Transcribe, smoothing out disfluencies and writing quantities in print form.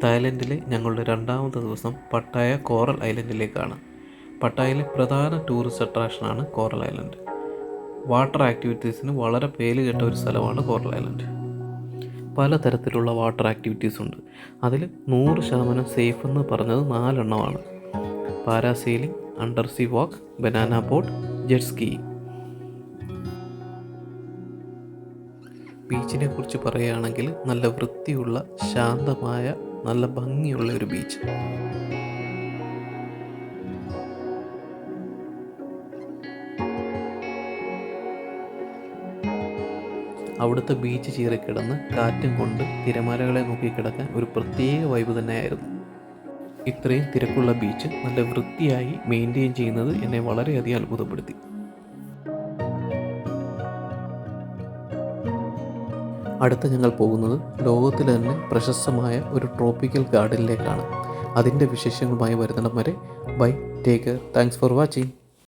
തായ്ലൻഡിലെ ഞങ്ങളുടെ രണ്ടാമത്തെ ദിവസം പട്ടായ കോറൽ ഐലൻഡിലേക്കാണ്. പട്ടായയിലെ പ്രധാന ടൂറിസ്റ്റ് അട്രാക്ഷനാണ് കോറൽ ഐലൻഡ്. വാട്ടർ ആക്ടിവിറ്റീസിന് വളരെ പേരുകേട്ട ഒരു സ്ഥലമാണ് കോറൽ ഐലൻഡ്. പലതരത്തിലുള്ള വാട്ടർ ആക്ടിവിറ്റീസ് ഉണ്ട്. അതിൽ 100% സേഫ് എന്ന് പറഞ്ഞത് 4 എണ്ണമാണ്: പാരാസെയിലിംഗ്, അണ്ടർ സീ വാക്ക്, ബനാന ബോട്ട്, ജെറ്റ് സ്കീ. ബീച്ചിനെ കുറിച്ച് പറയുകയാണെങ്കിൽ നല്ല വൃത്തിയുള്ള, ശാന്തമായ, നല്ല ഭംഗിയുള്ള ഒരു ബീച്ച്. അവിടുത്തെ ബീച്ച് ചീറിക്കിടന്ന് കാറ്റും കൊണ്ട് തിരമാലകളെ നോക്കിക്കിടക്കാൻ ഒരു പ്രത്യേക വൈബ് തന്നെയായിരുന്നു. ഇത്രയും തിരക്കുള്ള ബീച്ച് നല്ല വൃത്തിയായി മെയിൻറ്റെയിൻ ചെയ്യുന്നത് എന്നെ വളരെയധികം അത്ഭുതപ്പെടുത്തി. അടുത്ത ഞങ്ങൾ പോകുന്നത് ലോകത്തിലെ തന്നെ പ്രശസ്തമായ ഒരു ട്രോപ്പിക്കൽ ഗാർഡനിലേക്കാണ്. അതിൻ്റെ വിശേഷങ്ങളുമായി വരുന്നിടം വരെ bye, take care, thanks for watching.